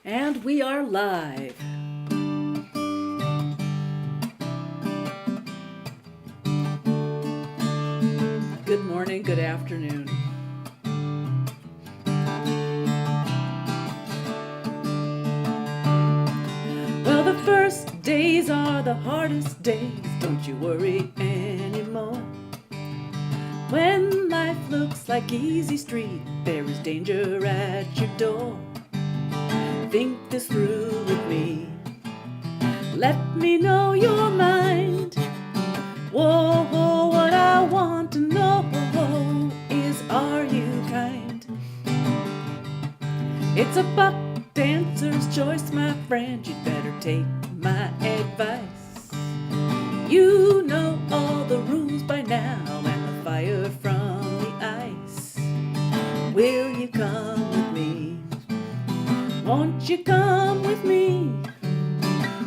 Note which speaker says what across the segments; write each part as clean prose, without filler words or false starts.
Speaker 1: And we are live. Good morning, good afternoon. Well, the first days are the hardest days. Don't you worry anymore. When life looks like easy street, there is danger at your door. Think this through with me. Let me know your mind. Whoa, whoa, what I want to know is, are you kind? It's a buck dancer's choice, my friend. You'd better take my advice. You know all the rules by now and the fire from the ice. Will you come with me? Won't you come with me?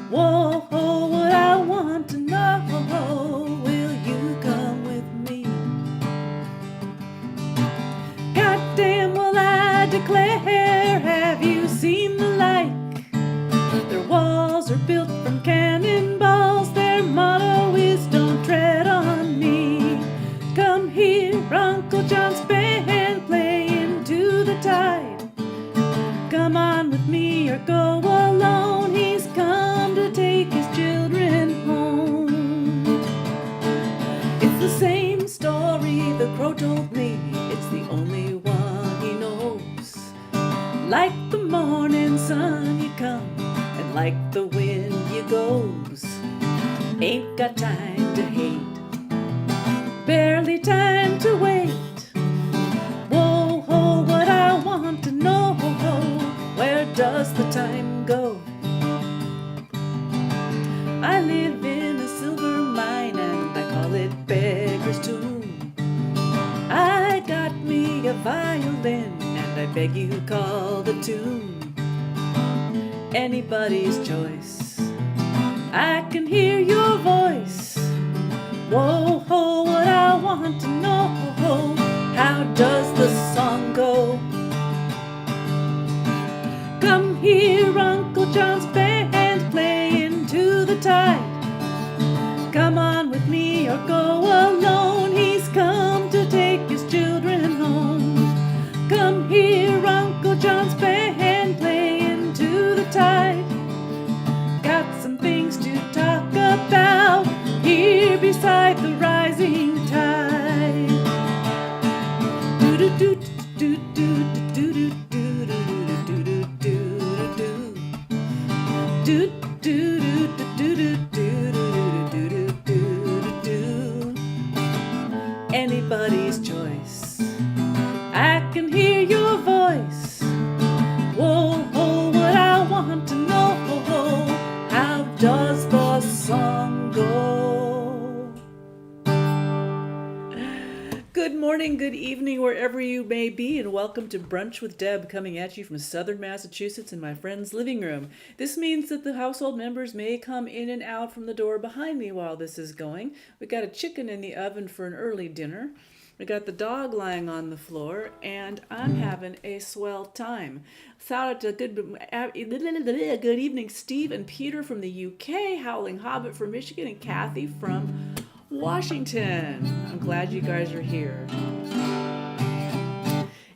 Speaker 1: Whoa, what I want to know, will you come with me? Goddamn, will I declare, have you seen the like? Their walls are built from cannonballs, their motto is don't tread on me. Come here, Uncle John's band, play into the tide. Come on with me or go alone, he's come to take his children home. It's the same story the crow told me, it's the only one he knows. Like the morning sun you come, and like the wind you goes. Ain't got time to hate, barely time to wait. Whoa, what I want to know, where does the time go? I live in a silver mine and I call it Beggar's Tomb. I got me a violin and I beg you call the tune. Anybody's choice, I can hear your voice. Whoa, what I want to know, how does the song go? Come here, Uncle John's band, play into the tide. Come on with me or go alone, he's come to take his children home. Come here, Uncle John's band, play into the tide. Got some things to talk about here beside the rising tide. Anybody's choice, I can hear your voice. Whoa, what I want to know, how does the song go? Good morning, good evening, wherever you may be, and welcome to Brunch with Deb, coming at you from southern Massachusetts in my friend's living room. This means that the household members may come in and out from the door behind me while this is going. We got a chicken in the oven for an early dinner. We got the dog lying on the floor, and I'm having a swell time. Shout out to good evening, Steve and Peter from the UK, Howling Hobbit from Michigan, and Kathy from Washington. I'm glad you guys are here.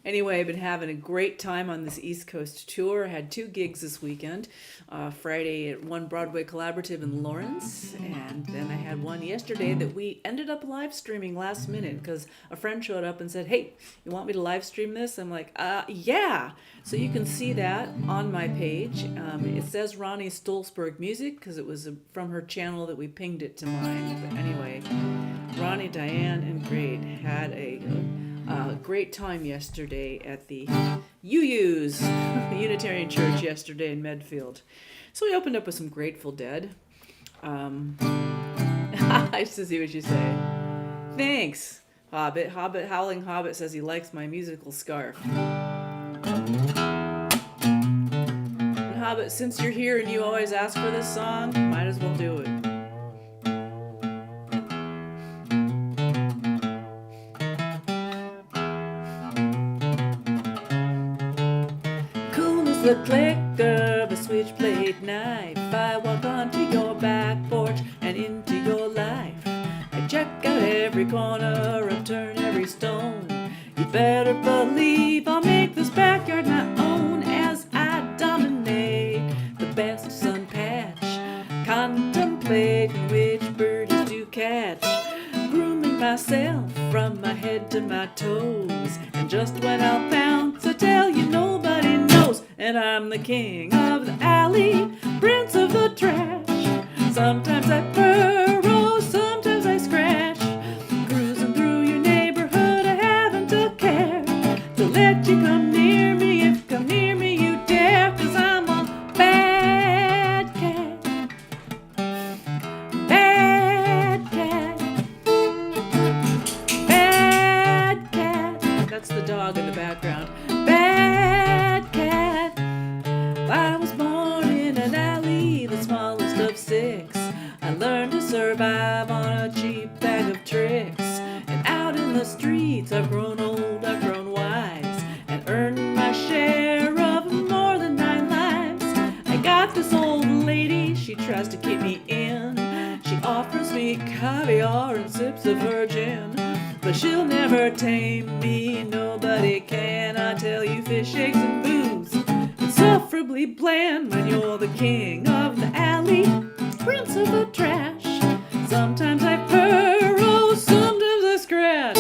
Speaker 1: Anyway, I've been having a great time on this East Coast tour. I had 2 gigs this weekend. Friday at One Broadway Collaborative in Lawrence, and then I had one yesterday that we ended up live streaming last minute because a friend showed up and said, hey, you want me to live stream this? I'm like, yeah. So you can see that on my page. It says Ronnie Stolzberg Music because it was from her channel that we pinged it to mine. But anyway, Ronnie, Diane, and Great had a great time yesterday at the UU's Unitarian Church yesterday in Medfield. So we opened up with some Grateful Dead. I used to see what you say. Thanks, Hobbit. Howling Hobbit says he likes my musical scarf. And Hobbit, since you're here and you always ask for this song, might as well do it. Coolness the click of a switchblade knife. I walk onto your back porch and into your life. I check out every corner, upturn every stone. You better believe I'll make this backyard my own as I dominate the best sun patch, contemplating which birdies to catch, grooming myself from my head to my toes. And just when I'll pounce, I tell you nobody knows. And I'm the king of the alley, prince of the trash. Sometimes I purr, oh, sometimes I scratch. Cruising through your neighborhood, I haven't a care to let you come near me. If come near me you dare, 'cause I'm a bad cat. Bad cat. Bad cat. That's the dog in the background. Bad cat. I was born in an alley, the smallest of six. I learned to survive on a cheap bag of tricks. And out in the streets I've grown old, I've grown wise, and earned my share of more than 9 lives. I got this old lady, she tries to keep me in. She offers me caviar and sips of her gin, but she'll never tame me, nobody can. I tell you, fish, eggs, and booze, insufferably bland when you're the king of the alley, prince of the trash. Sometimes I purr, oh, sometimes I scratch.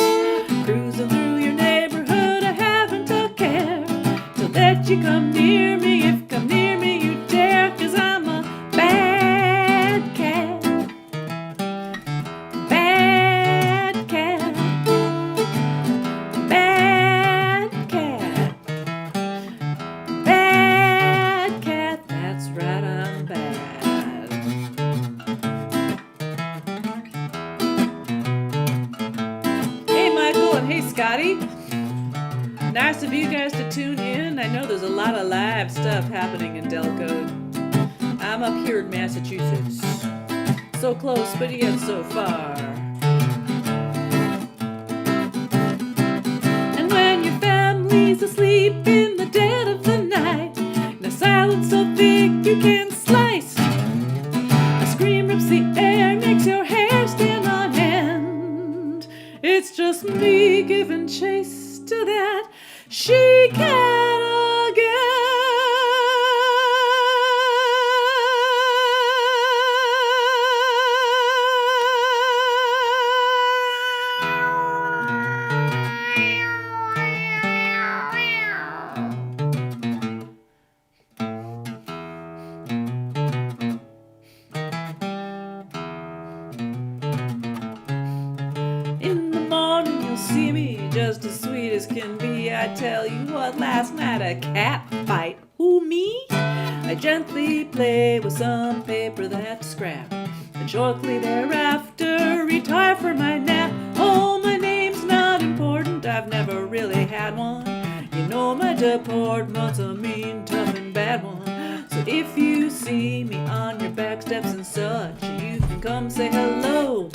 Speaker 1: Cruising through your neighborhood, I haven't a care to let you come near me. If come near me you dare, 'cause I'm a bad cat. Bad cat. Bad cat. Bad cat. That's right, I'm bad. Hey Scotty, nice of you guys to tune in. I know there's a lot of live stuff happening in Delcode. I'm up here in Massachusetts, so close but yet so far. And when your family's asleep in the dead of the night, in a silence so thick you can slice, a scream rips the air, makes your hair stand on end. It's just me giving chase to that she-cat In the morning you'll see me just as sweet as can be. I tell you what, last night a cat fight. Who, me? I gently play with some paper that's scrap, and shortly thereafter retire for my nap. Oh, my name's not important, I've never really had one. You know my deportment's a mean, tough, and bad one. So if you see me on your back steps and such, you can come say hello.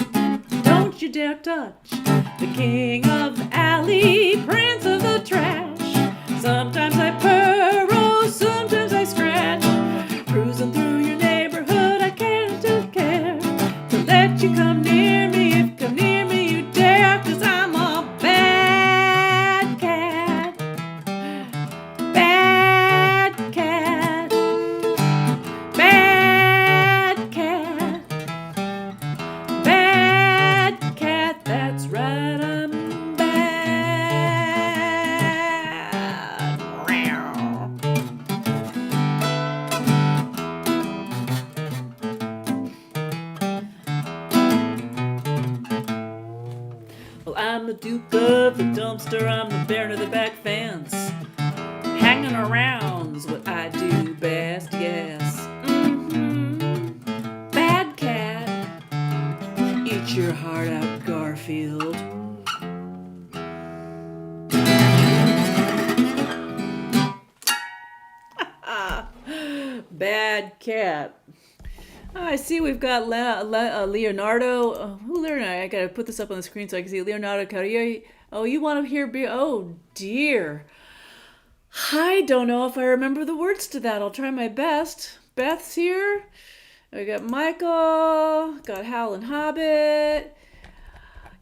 Speaker 1: Don't you dare touch the king of the alley, prince of the trash. Sometimes I purr, oh, sometimes I scratch. Cruising through your neighborhood, I can't care to let you come near me. If come near me you dare, 'cause I'm a bad cat. Bad cat. Bad cat. Bad cat, that's right, I'm bad. Well, I'm the Duke of the dumpster, I'm the Baron of the back fence. Hanging around's what I do best, yes. Bad cat, eat your heart out, Garfield. Bad cat. Oh, I see we've got Leonardo. Who Leonardo? I gotta put this up on the screen so I can see Leonardo Carrier. Oh, you want to hear? Oh dear. I don't know if I remember the words to that. I'll try my best. Beth's here. We got Michael. Got Hal and Hobbit.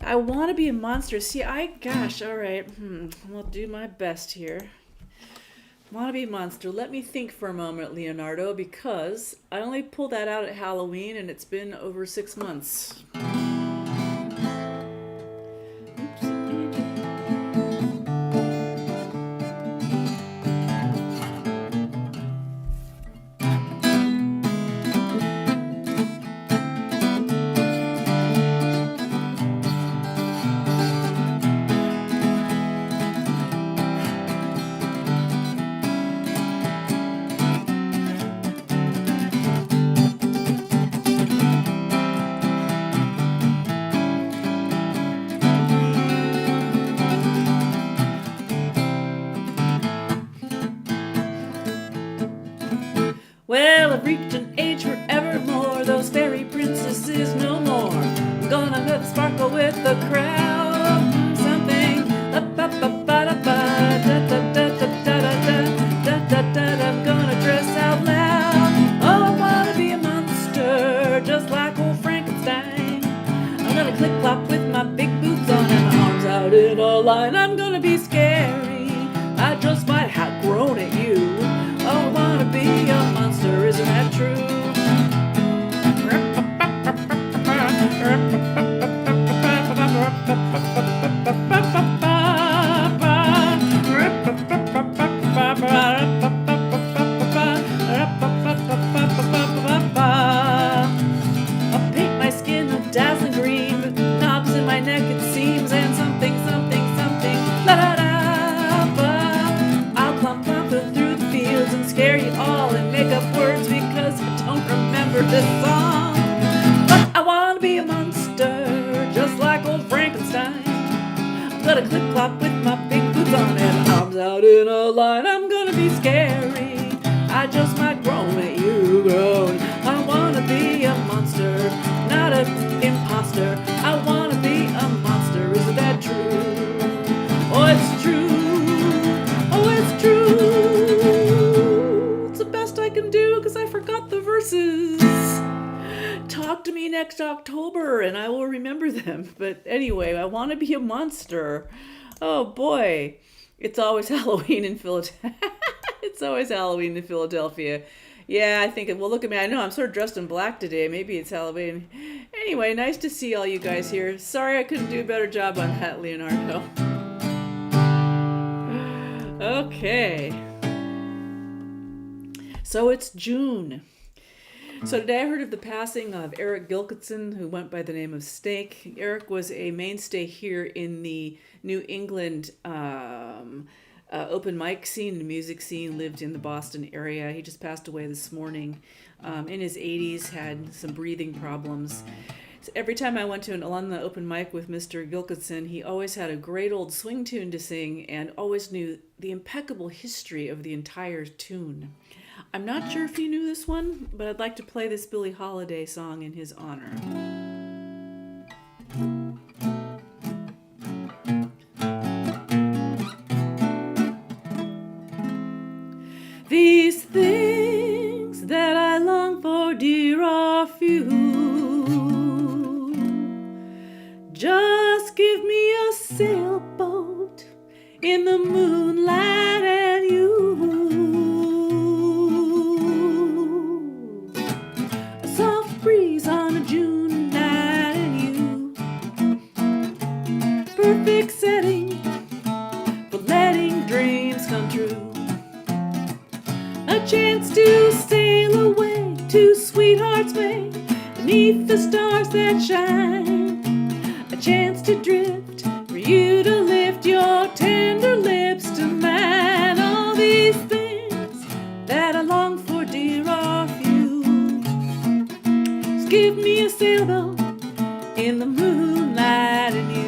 Speaker 1: I want to be a monster. See, gosh, all right. I'll do my best here. Want to be a monster. Let me think for a moment, Leonardo, because I only pulled that out at Halloween and it's been over 6 months. Well, I've reached an age forevermore. Those fairy princesses no more. I'm gonna let sparkle with the crowd. Something. I'm gonna dress out loud. Oh, I wanna be a monster, just like old Frankenstein. I'm gonna click clop with my big boots on and my arms out in a line. I'm gonna be scary. I just might have grown at you. Oh, I wanna be a monster, isn't that true? I'll paint my skin a dazzling green with knobs in my neck, it seems, and something. La da da. I'll plump through the fields and scare you all and make up words because I don't remember this song. But I wanna be a monster, just like old Frankenstein. I'm gonna clip clop with my big boots on and arms out in a line. I'm gonna be scary. I just might groan at you, groan. I wanna be a monster, not an imposter. I wanna be a monster, isn't that true? Oh, it's true. Oh, it's true. It's the best I can do because I forgot the verses. Talk to me next October and I will remember them. But anyway, I want to be a monster. Oh boy. It's always Halloween in Philadelphia. It's always Halloween in Philadelphia. Yeah, I think, well, look at me. I know I'm sort of dressed in black today. Maybe it's Halloween. Anyway, nice to see all you guys here. Sorry I couldn't do a better job on that, Leonardo. Okay. So it's June. So today I heard of the passing of Eric Gilkison, who went by the name of Snake. Eric was a mainstay here in the New England open mic scene and music scene, lived in the Boston area. He just passed away this morning. In his 80s, had some breathing problems. So every time I went to on the open mic with Mr. Gilkison, he always had a great old swing tune to sing and always knew the impeccable history of the entire tune. I'm not sure if you knew this one, but I'd like to play this Billie Holiday song in his honor. These things that I long for, dear, are few. Just give me a sailboat in the moonlight and you. A soft breeze on a June night and you. Perfect setting for letting dreams come true. A chance to sail away to sweethearts made beneath the stars that shine. A chance to drift for you to lift your tender lips to mine. All these things that I long for, dear, are few. Just give me a sailboat in the moonlight and you.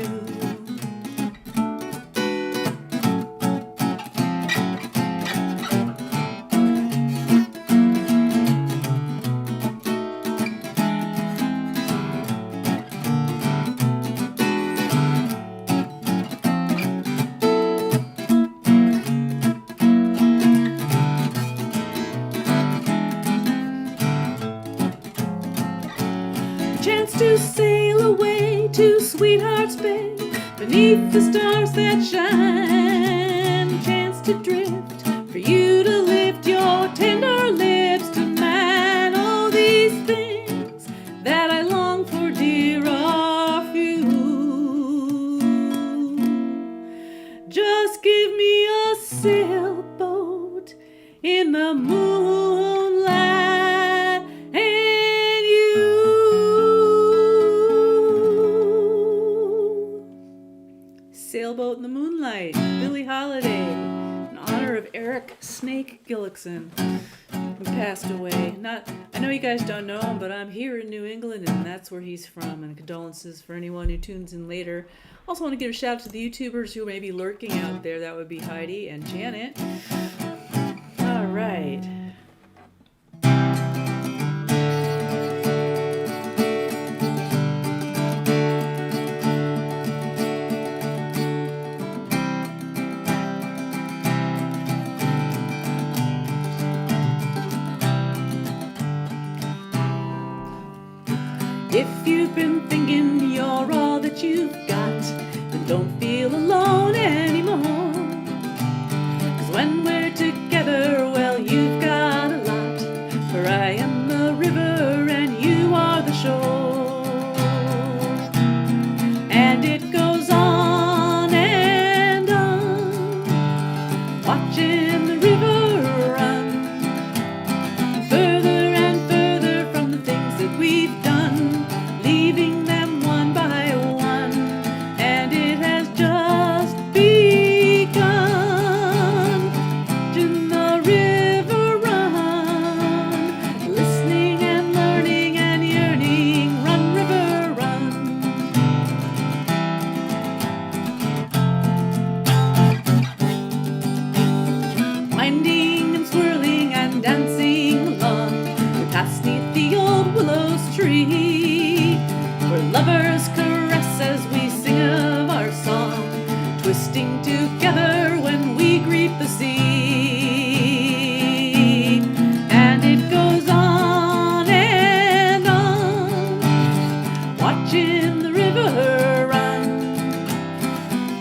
Speaker 1: to sail away to Sweetheart's Bay, beneath the stars that shine, chance to drift, for you to lift your tender lips to mine. All these things that I long for, dear, are few. Just give me a sailboat in the moonlight and you. Sailboat in the Moonlight, Billie Holiday, in honor of Eric Snake Gillickson, who passed away. I know you guys don't know him, but I'm here in New England, and that's where he's from. And condolences for anyone who tunes in later. Also want to give a shout out to the YouTubers who may be lurking out there. That would be Heidi and Janet. All right. If you've been thinking you're all that you've got, then don't feel alone anymore. 'Cause when we're together, well, you've got a lot. For I am the river and you are the shore. And it goes on and on, watching the river run further and further from the things that we've done, leaving them one by one, and it has just begun. Watching the river run, listening and learning and yearning, run, river, run. Winding and swirling and dancing along, we pass neath the old willow's tree, where lovers caress as we sing of our song, twisting together when we greet the sea. And it goes on and on, watching the river run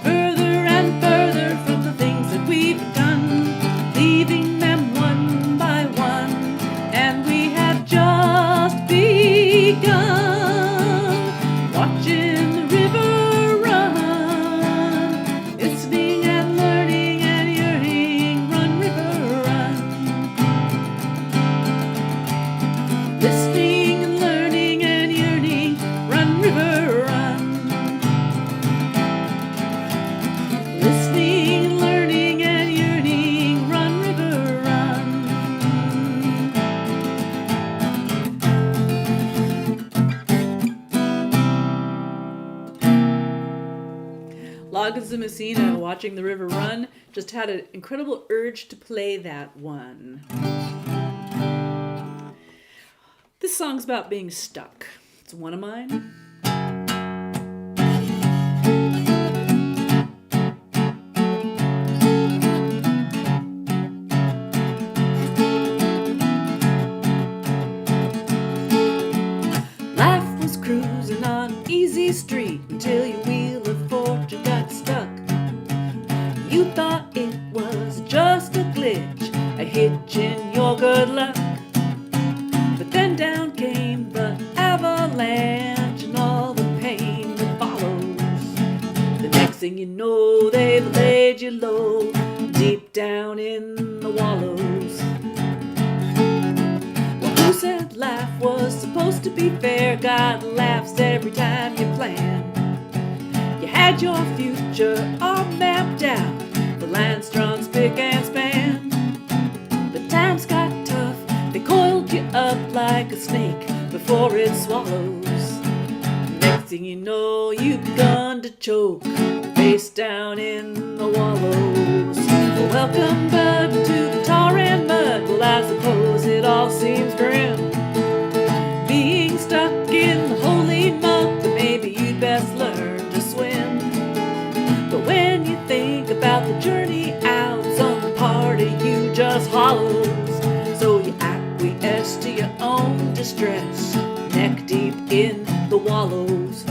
Speaker 1: further and further from the things that we've done, leaving them one by one, and we have just begun. Watching the river run, listening and learning and yearning, run, river, run. Listening and learning and yearning, run, river, run. Listening and learning and yearning, run, river, run. Loggins and Messina, Watching the River Run. Just had an incredible urge to play that one. This song's about being stuck. It's one of mine. Life was cruising on an easy street until your wheel of fortune got stuck. You thought it was just a glitch, a hitch in your good luck. But then down came the avalanche and all the pain that follows. The next thing you know, they've laid you low, deep down in the wallows. Well, who said life was supposed to be fair? God laughs every time you plan. You had your future all mapped out, the lines drawn spick and span. But times got tough, they coiled you up like a snake before it swallows. Next thing you know, you've begun to choke, face down in the wallows. Well, welcome, bud, to the tar and mud. Well, I suppose it all seems grim, being stuck in the holy mud, but maybe you'd best learn to swim. But when you think about the journey out, some part of you just hollows. So you acquiesce to your own distress, neck deep in the wallows.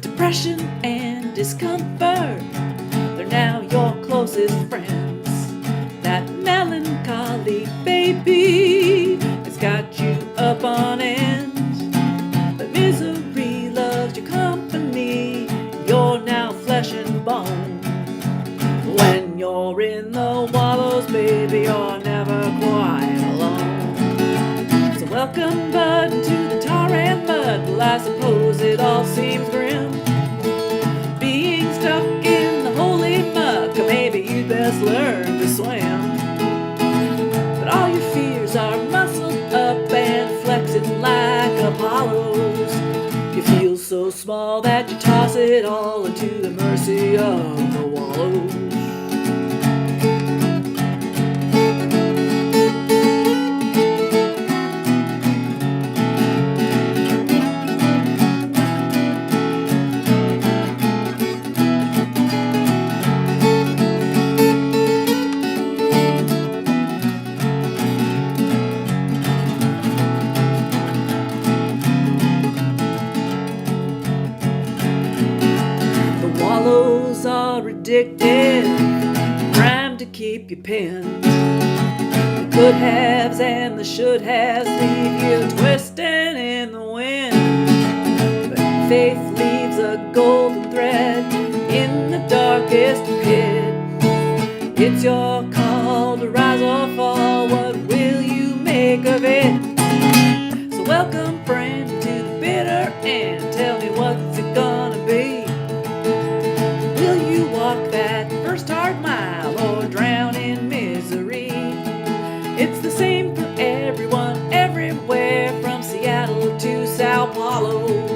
Speaker 1: Depression and discomfort, they're now your closest friends. That melancholy baby has got you up on end. But misery loves your company, you're now flesh and bone. When you're in the wallows, baby, you're never quite alone. So welcome, bud, to the tar and mud. Well, I suppose it all seems grim, being stuck in the holy muck. Maybe you'd best learn to swim. But all your fears are muscled up and flexing like Apollos. You feel so small that you toss it all into the mercy of the wallows. Wallows are addictive, primed to keep you pinned. The could haves and the should haves leave you twisting in the wind. But faith leaves a golden thread in the darkest pit. It's your call to rise or fall. What will you make of it? So welcome, friend, to the bitter end. Tell me, what's it gonna be? Will you walk that first hard mile or drown in misery? It's the same for everyone, everywhere, from Seattle to Sao Paulo.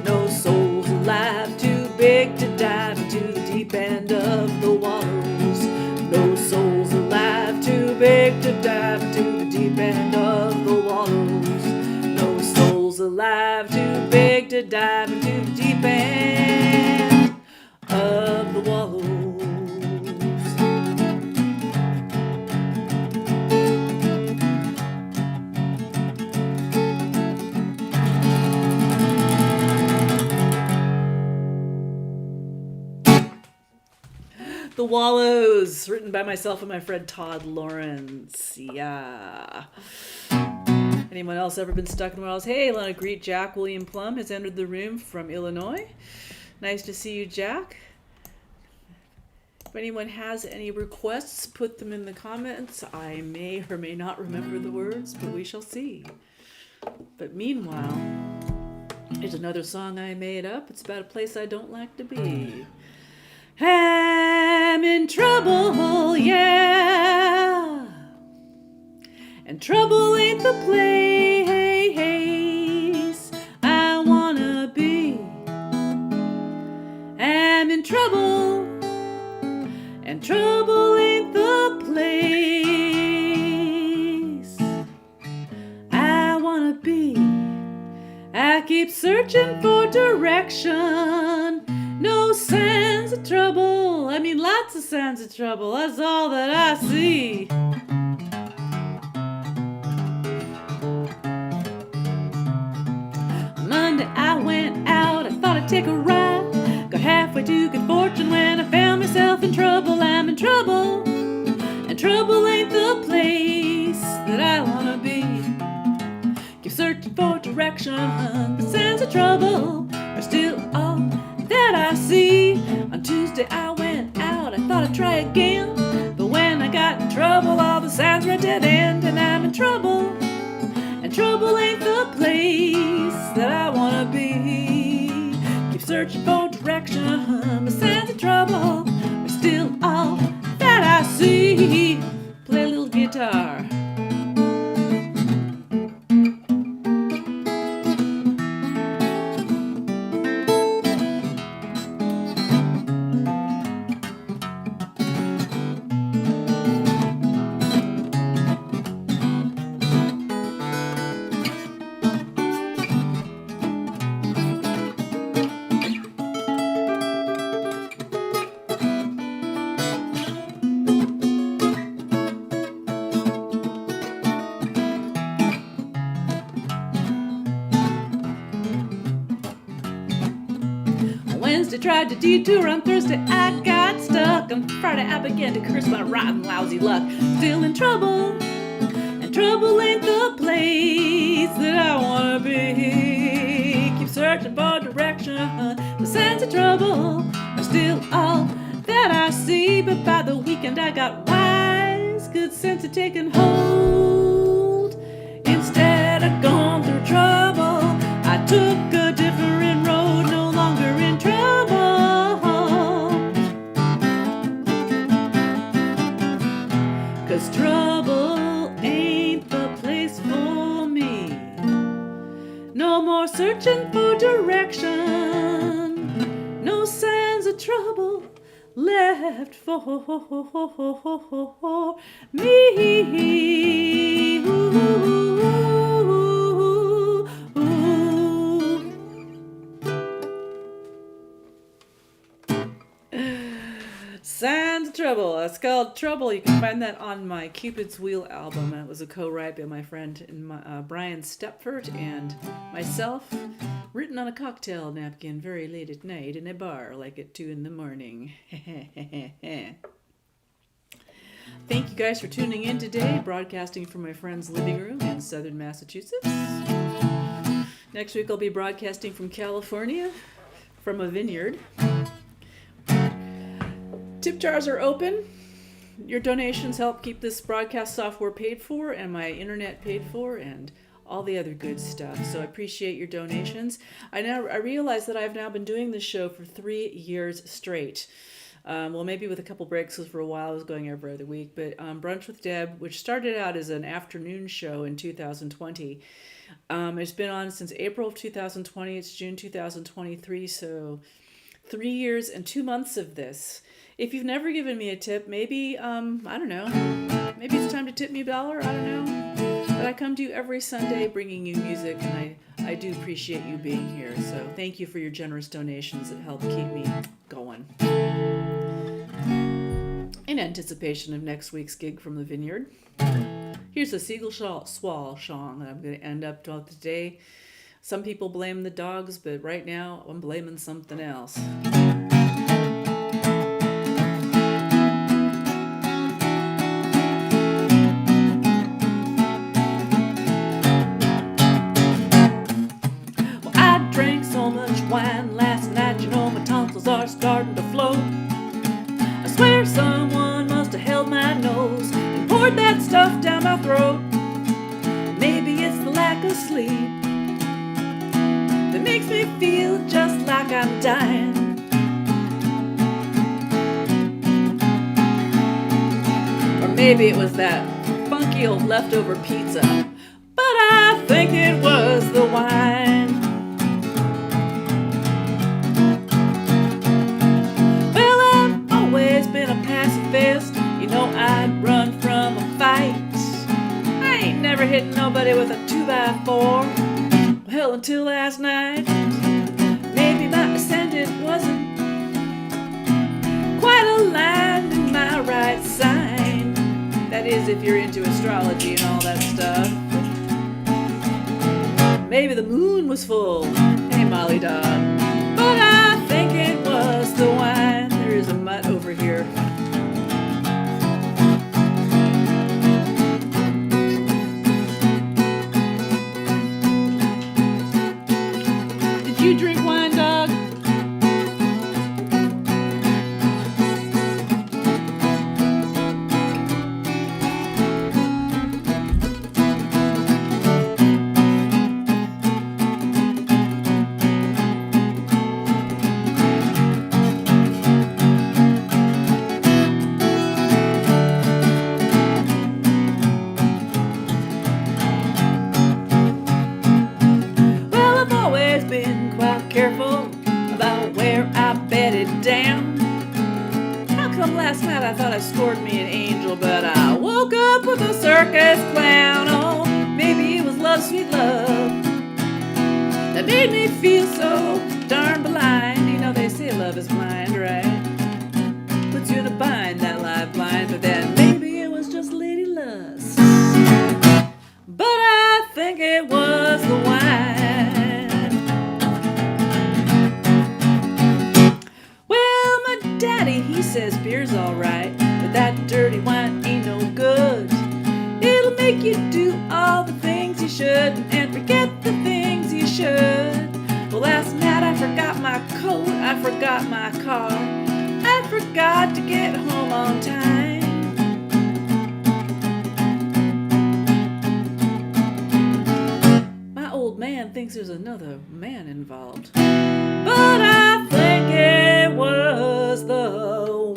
Speaker 1: No soul's alive too big to dive into the deep end of the wallows. No soul's alive too big to dive into the deep end of the wallows. No soul's alive too big to dive into the deep end of the wallows. The Wallows, written by myself and my friend Todd Lawrence. Yeah. Anyone else ever been stuck in the wallows? Hey, I want to greet Jack William Plum has entered the room from Illinois. Nice to see you, Jack. If anyone has any requests, put them in the comments. I may or may not remember the words, but we shall see. But meanwhile, here's another song I made up. It's about a place I don't like to be. I'm in trouble, yeah. And trouble ain't the place I wanna be. I'm in trouble, and trouble ain't the place I wanna be. I keep searching for direction, no signs of trouble. I mean, lots of signs of trouble, that's all that I see. Monday I went out, I thought I'd take a ride. Got halfway to good fortune when I found myself in trouble. I'm in trouble, and trouble ain't the place that I wanna be. Keep searching for direction, the signs of trouble are still all that I see. On Tuesday I went out, I thought I'd try again, but when I got in trouble, all the signs were at dead end. And I'm in trouble, and trouble ain't the place that I wanna be. Keep searching for direction, the signs of trouble are still all that I see. Play a little guitar. tried to detour on Thursday, I got stuck. On Friday, I began to curse my rotten, lousy luck. Still in trouble, and trouble ain't the place that I wanna be. Keep searching for direction, the sense of trouble are still all that I see. But by the weekend, I got wise, good sense of taking hold. Instead of going through trouble, I took a different road, no longer in trouble. 'Cause trouble ain't the place for me. No more searching for direction, no signs of trouble left for me. Signs of Trouble. It's called Trouble. You can find that on my Cupid's Wheel album. It was a co-write by my friend Brian Stepford and myself, written on a cocktail napkin very late at night in a bar, like at 2 a.m. Thank you guys for tuning in today, broadcasting from my friend's living room in southern Massachusetts. Next week I'll be broadcasting from California, from a vineyard. Tip jars are open. Your donations help keep this broadcast software paid for and my internet paid for and all the other good stuff. So I appreciate your donations. I realize that I've now been doing this show for 3 years straight. Well, maybe with a couple breaks, because for a while I was going every other week. But Brunch with Deb, which started out as an afternoon show in 2020, it's been on since April of 2020. It's June 2023, so 3 years and 2 months of this. If you've never given me a tip, maybe, I don't know, maybe it's time to tip me $1, I don't know. But I come to you every Sunday bringing you music, and I do appreciate you being here. So thank you for your generous donations that help keep me going. In anticipation of next week's gig from the vineyard, here's a Seagull Swall song that I'm going to end up throughout the day. Some people blame the dogs, but right now I'm blaming something else. Wine last night, you know my tonsils are starting to float. I swear someone must have held my nose and poured that stuff down my throat. Maybe it's the lack of sleep that makes me feel just like I'm dying. Or maybe it was that funky old leftover pizza, but I think it was the wine. Been a pacifist, you know I'd run from a fight. I ain't never hit nobody with a 2x4. Well, until last night. Maybe my ascendant wasn't quite aligned in my right sign. That is, if you're into astrology and all that stuff. Maybe the moon was full. Hey, Molly Dog. But I think it was the wine. There is a mutt over here. Did you drink wine, dog? I thought I scored me an angel, but I woke up with a circus clown. Oh, maybe it was love, sweet love, that made me feel so darn blind. You know they say love is blind, right? Puts you in a bind, that live blind. But then maybe it was just lady lust, but I think it was the wine. says beer's alright, but that dirty wine ain't no good. It'll make you do all the things you shouldn't and forget the things you should. Well, last night I forgot my coat, I forgot my car, I forgot to get home on time. My old man thinks there's another man involved, but I think it was the wine.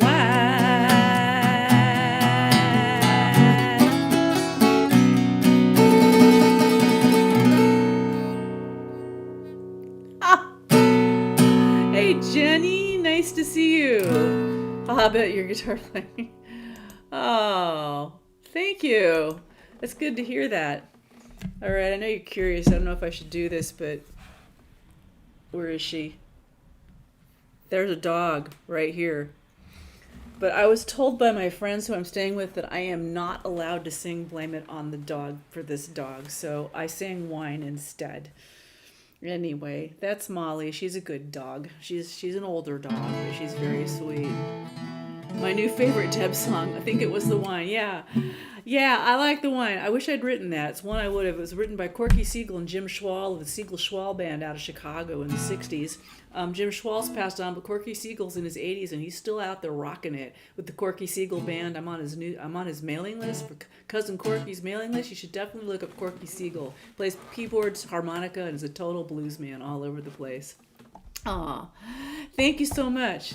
Speaker 1: Hey Jenny, nice to see you. I bet your guitar playing. Oh, thank you. That's good to hear that. All right, I know you're curious. I don't know if I should do this, but where is she? There's a dog right here. But I was told by my friends who I'm staying with that I am not allowed to sing Blame It on the Dog for this dog, so I sang Wine instead. Anyway, that's Molly. She's a good dog. She's an older dog, but she's very sweet. My new favorite Deb song, I think it was The Wine. Yeah, I like The Wine. I wish I'd written that. It's one I would have. It was written by Corky Siegel and Jim Schwall of the Siegel-Schwall Band out of Chicago in the 60s. Jim Schwall's passed on, but Corky Siegel's in his 80s, and he's still out there rocking it with the Corky Siegel Band. I'm on his mailing list, for Cousin Corky's mailing list. You should definitely look up Corky Siegel. Plays keyboards, harmonica, and is a total blues man all over the place. Aw, thank you so much.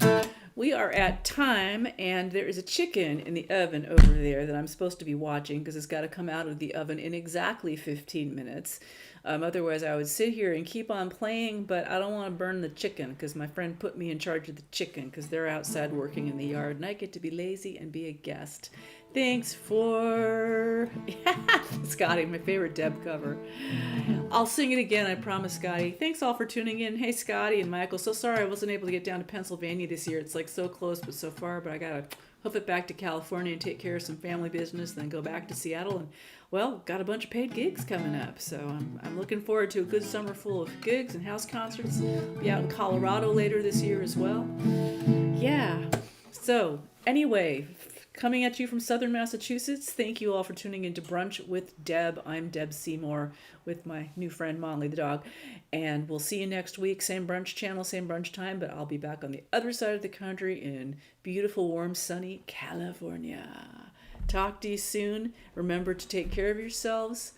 Speaker 1: We are at time, and there is a chicken in the oven over there that I'm supposed to be watching because it's got to come out of the oven in exactly 15 minutes. Otherwise, I would sit here and keep on playing, but I don't want to burn the chicken because my friend put me in charge of the chicken because they're outside working in the yard, and I get to be lazy and be a guest. Thanks for Scotty, my favorite Deb cover. I'll sing it again, I promise, Scotty. Thanks all for tuning in. Hey, Scotty and Michael. So sorry I wasn't able to get down to Pennsylvania this year. It's like so close but so far, but I got to hoof it back to California and take care of some family business, then go back to Seattle. And, well, got a bunch of paid gigs coming up. So I'm looking forward to a good summer full of gigs and house concerts. I'll be out in Colorado later this year as well. Yeah. So, anyway, coming at you from Southern Massachusetts, thank you all for tuning into Brunch with Deb. I'm Deb Seymour with my new friend Molly the dog. And we'll see you next week. Same brunch channel, same brunch time, but I'll be back on the other side of the country in beautiful, warm, sunny California. Talk to you soon. Remember to take care of yourselves.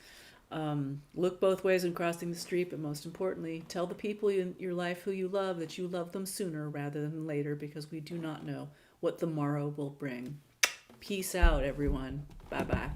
Speaker 1: Look both ways when crossing the street, but most importantly, tell the people in your life who you love that you love them sooner rather than later, because we do not know what the morrow will bring. Peace out, everyone. Bye-bye.